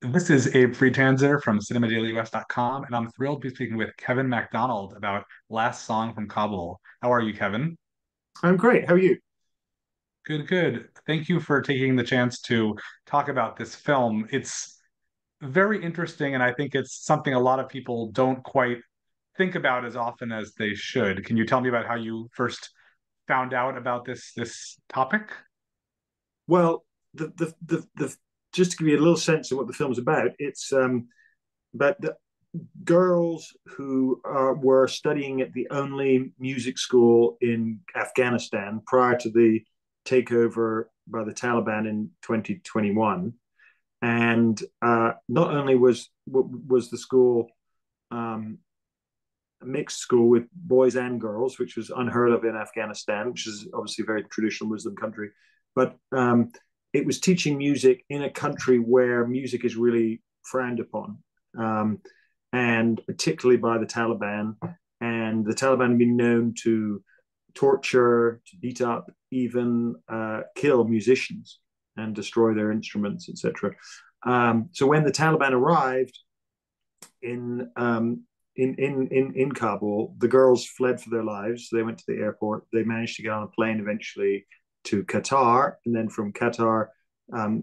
This is Abe Friedtanzer from cinemadailyus.com, and I'm thrilled to be speaking with Kevin MacDonald about Last Song from Kabul. How are you, Kevin? I'm great. How are you? Good, good. Thank you for taking the chance to talk about this film. It's very interesting, and I think it's something a lot of people don't quite think about as often as they should. Can you tell me about how you first found out about this topic? Well, the just to give you a little sense of what the film's about, it's about the girls who were studying at the only music school in Afghanistan prior to the takeover by the Taliban in 2021. And not only was the school um, a mixed school with boys and girls, which was unheard of in Afghanistan, which is obviously a very traditional Muslim country. But it was teaching music in a country where music is really frowned upon, um, and particularly by the Taliban. And the Taliban have been known to torture, to beat up, even kill musicians and destroy their instruments, etc. So when the Taliban arrived in in Kabul, the girls fled for their lives. They went to the airport. They managed to get on a plane eventually to Qatar, and then from Qatar,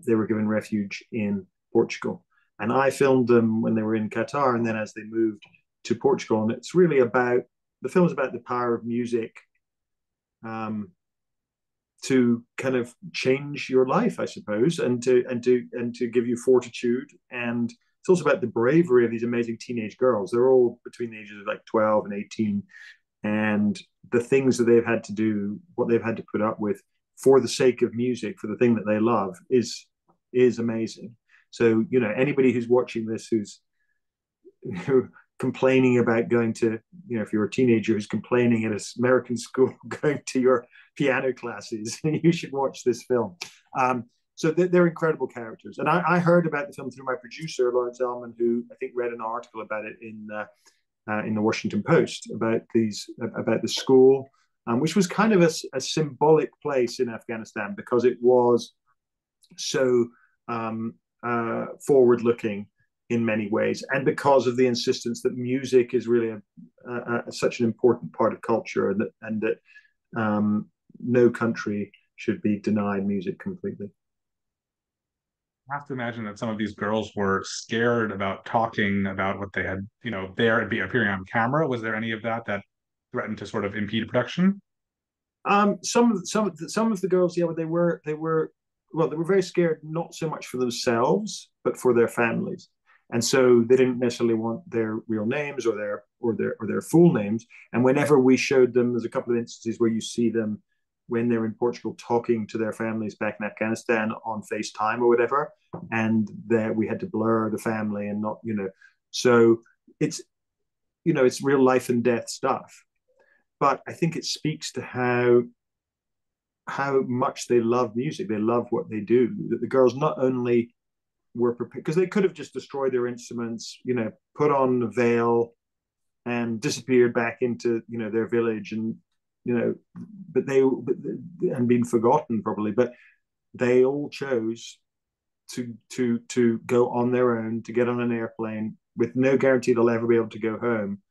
they were given refuge in Portugal. And I filmed them when they were in Qatar, and then as they moved to Portugal. And it's really about the film is about the power of music um, to kind of change your life, I suppose, and to give you fortitude. And it's also about the bravery of these amazing teenage girls. They're all between the ages of like 12 and 18, and the things that they've had to do, what they've had to put up with for the sake of music, for the thing that they love, is amazing. So anybody who's watching this who's complaining about going to, if you're a teenager who's complaining at an American school going to your piano classes, you should watch this film. So they're incredible characters. And I heard about the film through my producer, Lawrence Ellman, who I think read an article about it in the Washington Post about the school, which was kind of a symbolic place in Afghanistan because it was so forward looking in many ways, and because of the insistence that music is really such an important part of culture, and that no country should be denied music completely. I have to imagine that some of these girls were scared about talking about what they had, there and be appearing on camera. Was there any of that that threatened to sort of impede production? Some of the girls, yeah, they were very scared, not so much for themselves, but for their families. And so they didn't necessarily want their real names or their full names. And whenever we showed them, there's a couple of instances where you see them when they're in Portugal talking to their families back in Afghanistan on FaceTime or whatever, and that we had to blur the family and not, so it's it's real life and death stuff. But I think it speaks to how much they love music. They love what they do. That the girls not only were prepared because they could have just destroyed their instruments, put on a veil and disappeared back into their village, and and been forgotten probably. But they all chose to go on their own, to get on an airplane with no guarantee they'll ever be able to go home,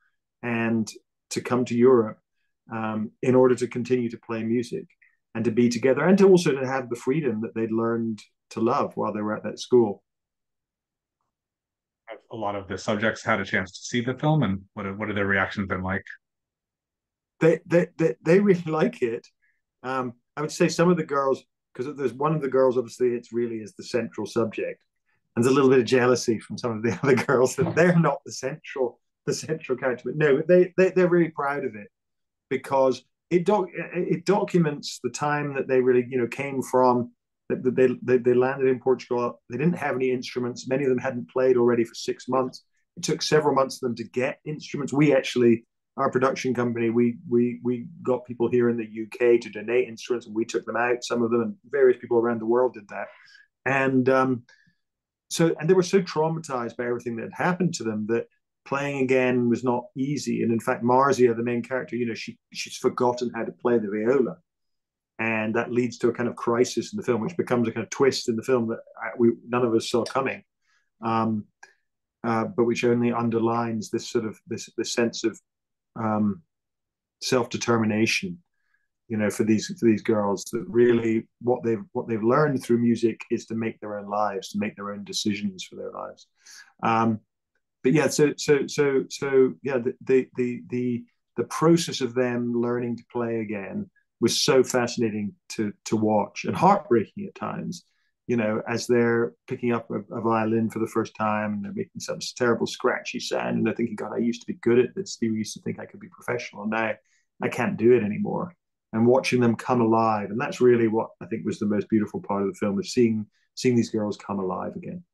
and to come to Europe in order to continue to play music and to be together, and to also to have the freedom that they'd learned to love while they were at that school. Have a lot of the subjects had a chance to see the film, and what have their reactions been like? They really like it. I would say some of the girls, because there's one of the girls, obviously, it's really is the central subject, and there's a little bit of jealousy from some of the other girls that they're not the central character. But no, they're really proud of it because it documents the time that they really came from. They landed in Portugal. They didn't have any instruments. Many of them hadn't played already for 6 months. It took several months for them to get instruments. We actually, our production company, we got people here in the UK to donate instruments, and we took them out. Some of them, and various people around the world did that. And and they were so traumatized by everything that had happened to them that playing again was not easy. And in fact, Marzia, the main character, she's forgotten how to play the viola, and that leads to a kind of crisis in the film, which becomes a kind of twist in the film that none of us saw coming. but which only underlines this sort of this sense of um, self-determination, for these girls, that really what they've learned through music is to make their own lives, to make their own decisions for their lives. But yeah, so yeah, the process of them learning to play again was so fascinating to watch, and heartbreaking at times. As they're picking up a violin for the first time, and they're making some terrible scratchy sound, and they're thinking, God, I used to be good at this. We used to think I could be professional, and now I can't do it anymore. And watching them come alive, and that's really what I think was the most beautiful part of the film, is seeing these girls come alive again.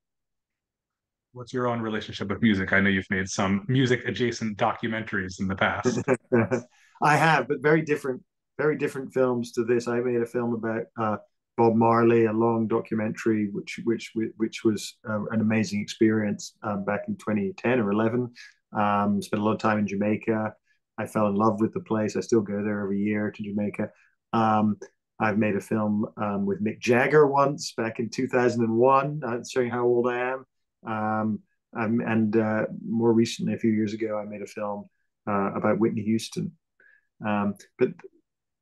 What's your own relationship with music? I know you've made some music adjacent documentaries in the past. I have, but very different films to this. I made a film about Bob Marley, a long documentary, which was an amazing experience back in 2010 or 11. Spent a lot of time in Jamaica. I fell in love with the place. I still go there every year to Jamaica. Um, I've made a film with Mick Jagger once back in 2001, showing how old I am. And more recently, a few years ago, I made a film about Whitney Houston. But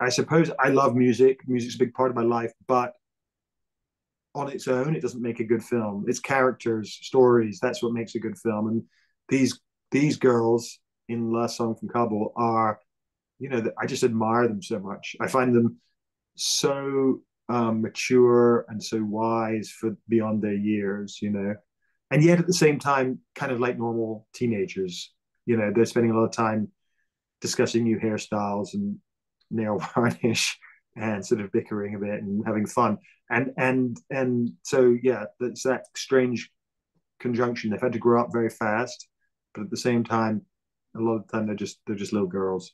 I suppose I love music. Music's a big part of my life, but on its own, it doesn't make a good film. It's characters, stories. That's what makes a good film. And these girls in Last Song from Kabul are, I just admire them so much. I find them so mature and so wise for beyond their years. And yet at the same time, kind of like normal teenagers. They're spending a lot of time discussing new hairstyles and nail varnish and sort of bickering a bit and having fun. And so yeah, that's that strange conjunction. They've had to grow up very fast, but at the same time, a lot of the time they're just little girls.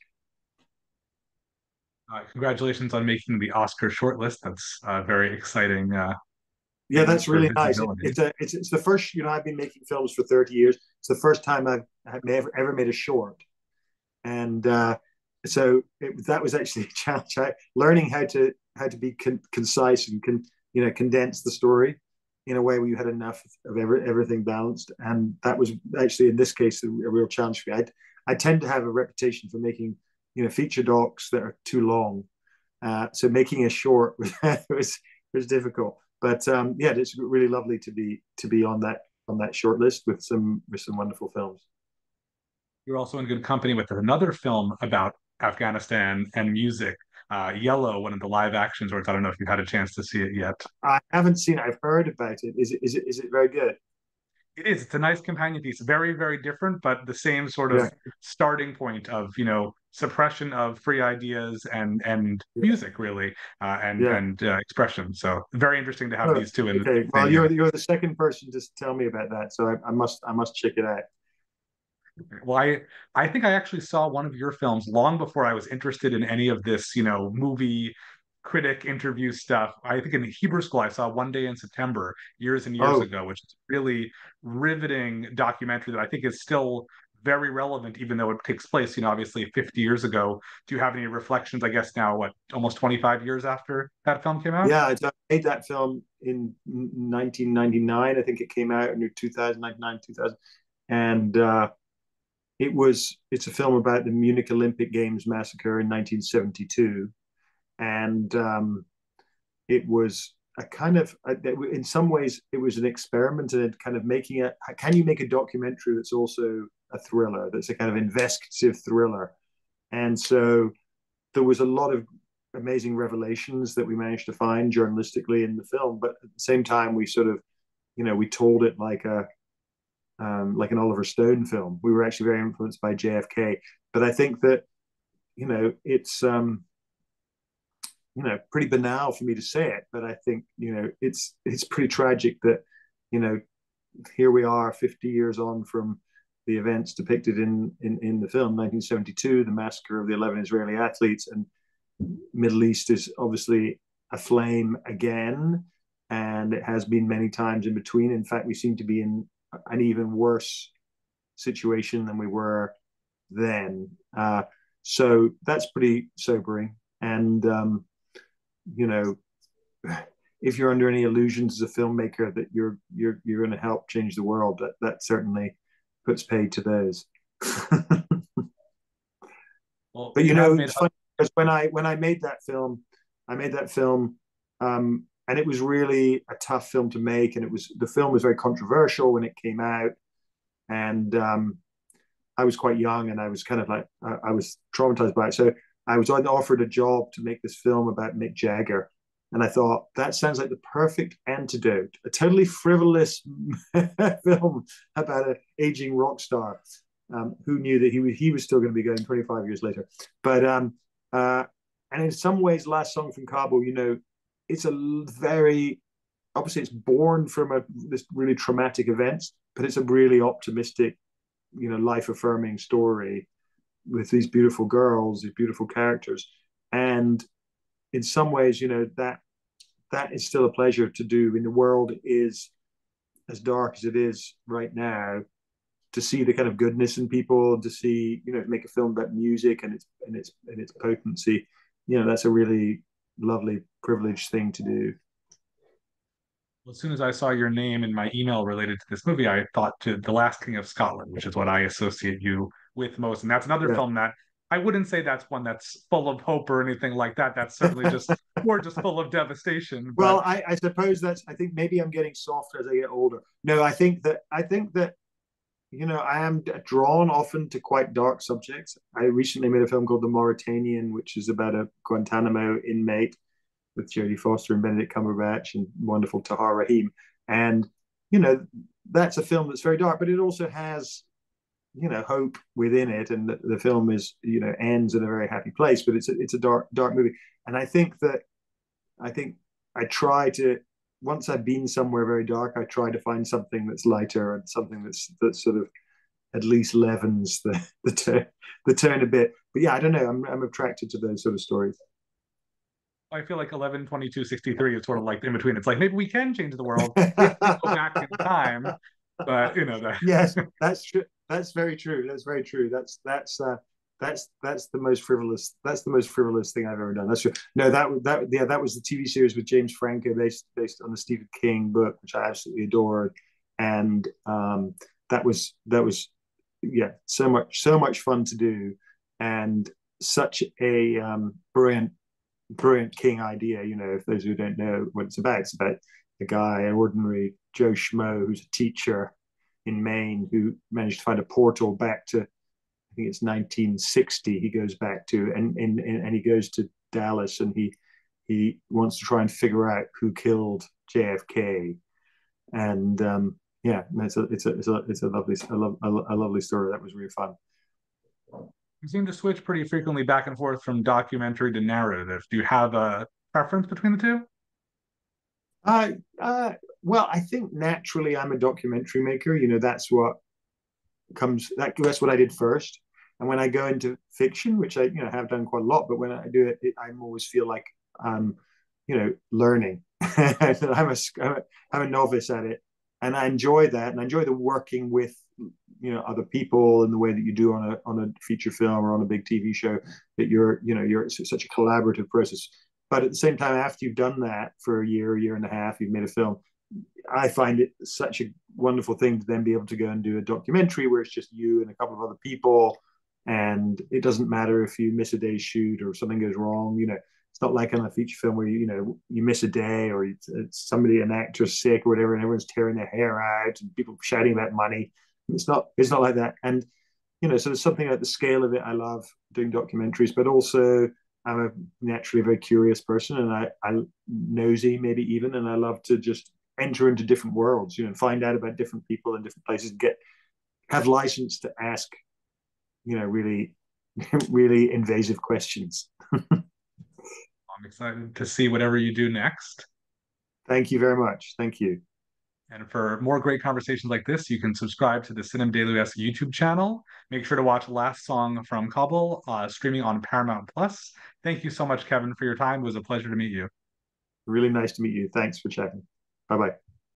Congratulations on making the Oscar shortlist. That's very exciting Yeah, news that's for really nice. visibility. It's the first. I've been making films for 30 years. It's the first time I've ever made a short, and so that was actually a challenge. Learning how to be concise and condense the story in a way where you had enough of everything balanced, and that was actually in this case a real challenge for me. I tend to have a reputation for making feature docs that are too long, so making a short was difficult. But yeah, it's really lovely to be on that short list with some wonderful films. You're also in good company with another film about Afghanistan and music, Yellow, one of the live action shorts. I don't know if you've had a chance to see it yet. I haven't seen it. I've heard about it. Is it very good? It is. It's a nice companion piece. Very, very different, but the same sort Yeah, of starting point of, suppression of free ideas and yeah, music, really, and yeah. expression. So very interesting to have Oh, these two in the okay. Well, same year. you're the second person to tell me about that, so I must check it out. Well, I think I actually saw one of your films long before I was interested in any of this, movie critic interview stuff. I think in Hebrew school I saw One Day in September years and years Oh, ago, which is a really riveting documentary that I think is still very relevant, even though it takes place, obviously 50 years ago. Do you have any reflections, I guess now, what, almost 25 years after that film came out? yeah. I made that film in 1999. I think it came out in 2000, 2000, and it's a film about the Munich Olympic Games massacre in 1972, and it was a kind of in some ways it was an experiment in kind of making a can you make a documentary that's also a thriller, that's a kind of investigative thriller. And so there was a lot of amazing revelations that we managed to find journalistically in the film, but at the same time we sort of we told it like an Oliver Stone film. We were actually very influenced by JFK, but I think that it's pretty banal for me to say it, but I think it's pretty tragic that you know here we are 50 years on from the events depicted in the film 1972, the massacre of the 11 Israeli athletes, and Middle East is obviously aflame again, and it has been many times in between. In fact, we seem to be in an even worse situation than we were then. So that's pretty sobering. And you know, if you're under any illusions as a filmmaker that you're going to help change the world, that certainly puts paid to those. Well, But you have made it's funny because when I made that film, I made that film, and it was really a tough film to make, and the film was very controversial when it came out, and I was quite young, and I was kind of like I was traumatized by it. So I was offered a job to make this film about Mick Jagger, and I thought that sounds like the perfect antidote, a totally frivolous film about an aging rock star. Who knew that he was still going to be going 25 years later? But and in some ways, Last Song from Kabul, it's a very obviously it's born from this really traumatic events, but it's a really optimistic, life affirming story with these beautiful girls, these beautiful characters, and in some ways, that is still a pleasure to do. The world is as dark as it is right now. To see the kind of goodness in people, to see, make a film about music and its potency, that's a really lovely, privileged thing to do. Well, as soon as I saw your name in my email related to this movie, I thought to The Last King of Scotland, which is what I associate you with most. And that's another Yeah. film that I wouldn't say that's one that's full of hope or anything like that. That's certainly just more just full of devastation. Well, But I suppose I think maybe I'm getting softer as I get older. No, I think that I am drawn often to quite dark subjects. I recently made a film called The Mauritanian, which is about a Guantanamo inmate with Jodie Foster and Benedict Cumberbatch and wonderful Tahar Rahim. And, you know, that's a film that's very dark, but it also has, hope within it. And the film ends in a very happy place, but it's a dark movie. And I think I try to, once I've been somewhere very dark, I try to find something that's lighter and something that sort of at least leavens the tone a bit. But yeah, I don't know. I'm attracted to those sort of stories. I feel like 11, 22, 63 is sort of like in between. It's like maybe we can change the world if we go back in time. But, that. Yes, that's true. That's very true. That's very true. That's the most frivolous. That's the most frivolous thing I've ever done. That's true. No, that was the TV series with James Franco based on the Stephen King book, which I absolutely adored, and that was so much fun to do, and such a brilliant King idea. If those who don't know what it's about a guy, an ordinary Joe Schmo who's a teacher in Maine who managed to find a portal back to, I think it's 1960. He goes back to and he goes to Dallas, and he wants to try and figure out who killed JFK. And yeah, it's a lovely story. That was really fun. You seem to switch pretty frequently back and forth from documentary to narrative. Do you have a preference between the two? Uh, uh, well, I think naturally I'm a documentary maker. That's what that's what I did first. And when I go into fiction, which I have done quite a lot, but when I do it, I always feel like I'm learning. I'm a novice at it, and I enjoy that, and I enjoy the working with other people in the way that you do on a feature film or on a big TV show. That you're such a collaborative process. But at the same time, after you've done that for a year and a half, you've made a film. I find it such a wonderful thing to then be able to go and do a documentary where it's just you and a couple of other people, and it doesn't matter if you miss a day's shoot or something goes wrong. It's not like on a feature film where you miss a day or it's an actor's sick or whatever, and everyone's tearing their hair out and people shouting about money. It's not like that. And so there's something at the scale of it. I love doing documentaries, but also I'm a naturally very curious person, and I nosy maybe even, and I love to just enter into different worlds, and find out about different people in different places, have license to ask, really, really invasive questions. I'm excited to see whatever you do next. Thank you very much. Thank you. And for more great conversations like this, you can subscribe to the Cinem Daily YouTube channel. Make sure to watch Last Song from Kabul, streaming on Paramount Plus. Thank you so much, Kevin, for your time. It was a pleasure to meet you. Really nice to meet you. Thanks for chatting. Bye bye.